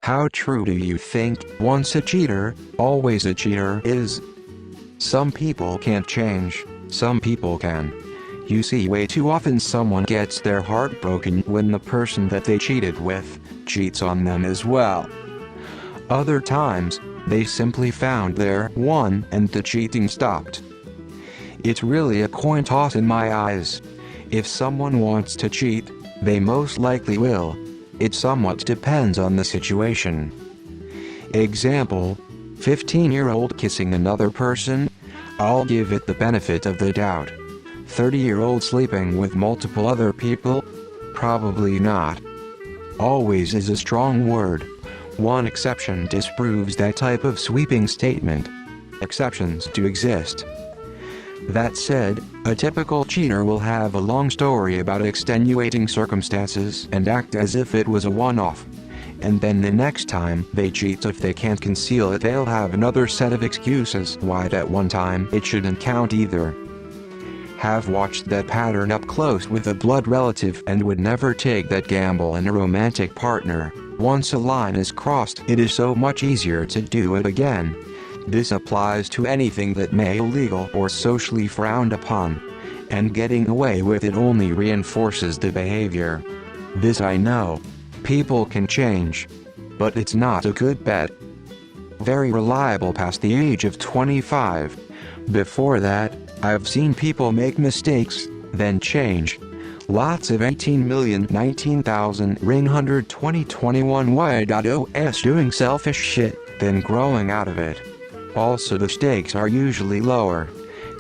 How true do you think "once a cheater, always a cheater" is? Some people can't change, some people can. You see, way too often someone gets their heart broken when the person that they cheated with cheats on them as well. Other times, they simply found their one and the cheating stopped. It's really a coin toss in my eyes. If someone wants to cheat, they most likely will. It somewhat depends on the situation. Example: 15-year-old kissing another person? I'll give it the benefit of the doubt. 30-year-old sleeping with multiple other people? Probably not. Always is a strong word. One exception disproves that type of sweeping statement. Exceptions do exist. That said, a typical cheater will have a long story about extenuating circumstances and act as if it was a one-off. And then the next time they cheat, if they can't conceal it, they'll have another set of excuses why that one time it shouldn't count either. Have watched that pattern up close with a blood relative and would never take that gamble in a romantic partner. Once a line is crossed, it is so much easier to do it again. This applies to anything that may be illegal or socially frowned upon, and getting away with it only reinforces the behavior. This I know. People can change, but it's not a good bet. Very reliable past the age of 25. Before that, I've seen people make mistakes, then change. Lots of 18,019,000 ring 120 21 y.os doing selfish shit, then growing out of it. Also, the stakes are usually lower.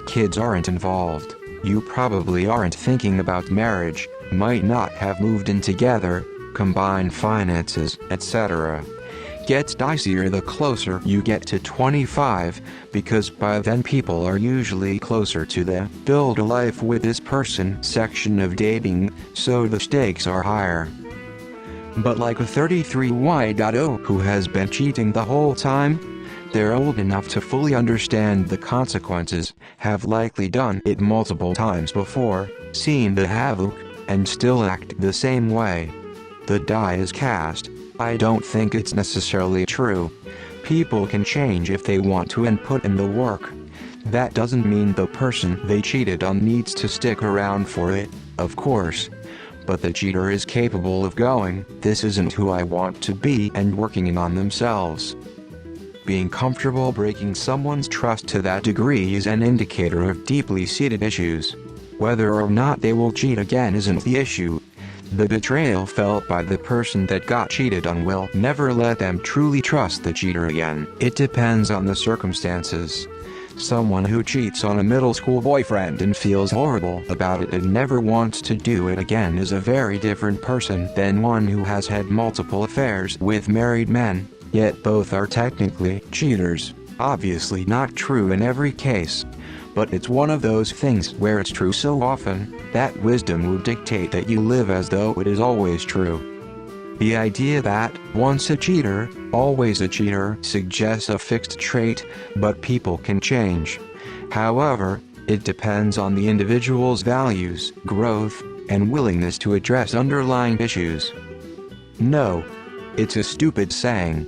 Kids aren't involved. You probably aren't thinking about marriage, might not have moved in together, combined finances, etc. Gets dicier the closer you get to 25, because by then people are usually closer to the build a life with this person section of dating, so the stakes are higher. But like a 33y.o who has been cheating the whole time, they're old enough to fully understand the consequences, have likely done it multiple times before, seen the havoc, and still act the same way. The die is cast. I don't think it's necessarily true. People can change if they want to and put in the work. That doesn't mean the person they cheated on needs to stick around for it, of course. But the cheater is capable of going, "This isn't who I want to be," and working on themselves. Being comfortable breaking someone's trust to that degree is an indicator of deeply seated issues. Whether or not they will cheat again isn't the issue. The betrayal felt by the person that got cheated on will never let them truly trust the cheater again. It depends on the circumstances. Someone who cheats on a middle school boyfriend and feels horrible about it and never wants to do it again is a very different person than one who has had multiple affairs with married men, yet both are technically cheaters. Obviously not true in every case. But it's one of those things where it's true so often, that wisdom would dictate that you live as though it is always true. The idea that, once a cheater, always a cheater, suggests a fixed trait, but people can change. However, it depends on the individual's values, growth, and willingness to address underlying issues. No. It's a stupid saying.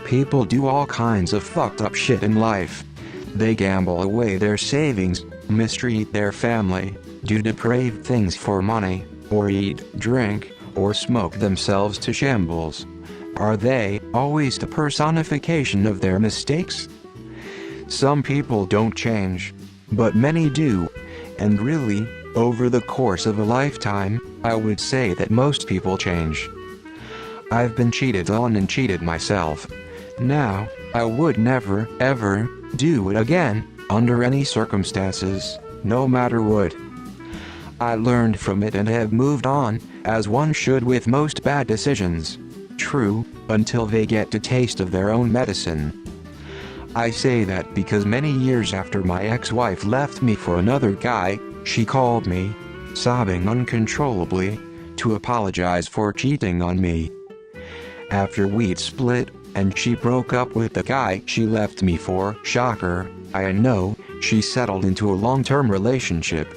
People do all kinds of fucked up shit in life. They gamble away their savings, mistreat their family, do depraved things for money, or eat, drink, or smoke themselves to shambles. Are they always the personification of their mistakes? Some people don't change, but many do. And really, over the course of a lifetime, I would say that most people change. I've been cheated on and cheated myself. Now, I would never, ever, do it again, under any circumstances, no matter what. I learned from it and have moved on, as one should with most bad decisions. True, until they get a taste of their own medicine. I say that because many years after my ex-wife left me for another guy, she called me, sobbing uncontrollably, to apologize for cheating on me. After we'd split, and she broke up with the guy she left me for, shocker, I know, she settled into a long-term relationship.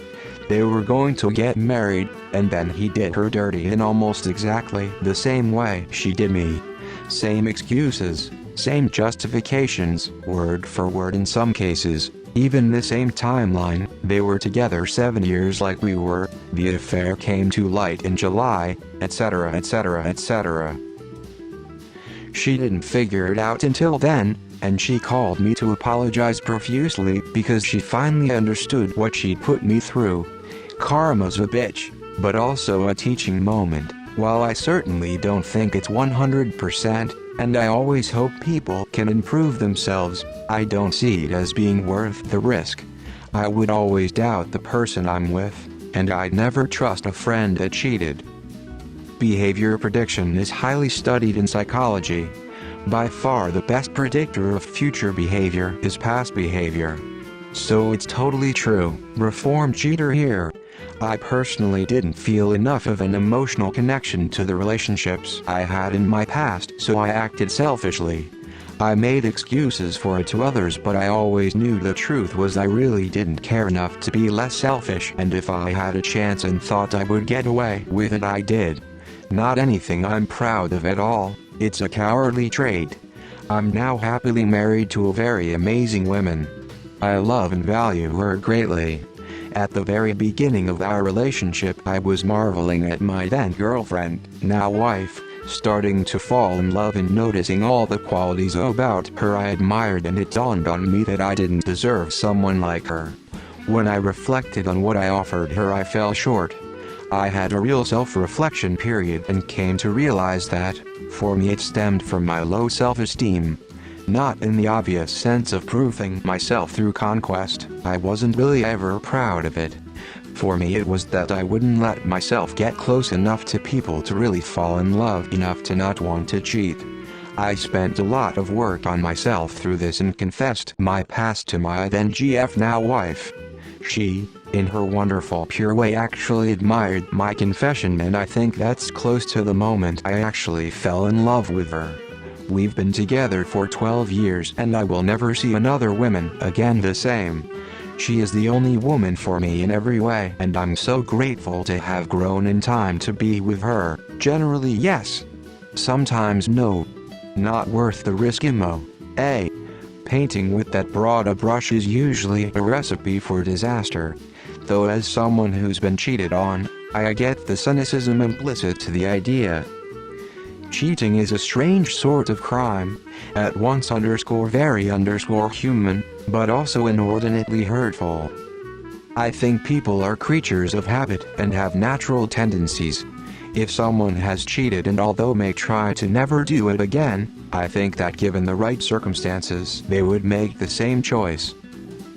They were going to get married, and then he did her dirty in almost exactly the same way she did me. Same excuses, same justifications, word for word in some cases, even the same timeline. They were together 7 years like we were, the affair came to light in July, etc., etc., etc. She didn't figure it out until then, and she called me to apologize profusely because she finally understood what she'd put me through. Karma's a bitch, but also a teaching moment. While I certainly don't think it's 100%, and I always hope people can improve themselves, I don't see it as being worth the risk. I would always doubt the person I'm with, and I'd never trust a friend that cheated. Behavior prediction is highly studied in psychology. By far the best predictor of future behavior is past behavior. So it's totally true, reformed cheater here. I personally didn't feel enough of an emotional connection to the relationships I had in my past, so I acted selfishly. I made excuses for it to others, but I always knew the truth was I really didn't care enough to be less selfish, and if I had a chance and thought I would get away with it, I did. Not anything I'm proud of at all, it's a cowardly trait. I'm now happily married to a very amazing woman. I love and value her greatly. At the very beginning of our relationship, I was marveling at my then girlfriend, now wife, starting to fall in love and noticing all the qualities about her I admired, and it dawned on me that I didn't deserve someone like her. When I reflected on what I offered her, I fell short. I had a real self-reflection period and came to realize that, for me, it stemmed from my low self-esteem. Not in the obvious sense of proving myself through conquest, I wasn't really ever proud of it. For me, it was that I wouldn't let myself get close enough to people to really fall in love enough to not want to cheat. I spent a lot of work on myself through this and confessed my past to my then GF now wife. She, in her wonderful pure way, actually admired my confession, and I think that's close to the moment I actually fell in love with her. We've been together for 12 years and I will never see another woman again the same. She is the only woman for me in every way, and I'm so grateful to have grown in time to be with her. Generally yes. Sometimes no. Not worth the risk. Painting with that broad a brush is usually a recipe for disaster. Though as someone who's been cheated on, I get the cynicism implicit to the idea. Cheating is a strange sort of crime, at once very human, but also inordinately hurtful. I think people are creatures of habit and have natural tendencies. If someone has cheated and although may try to never do it again, I think that given the right circumstances, they would make the same choice.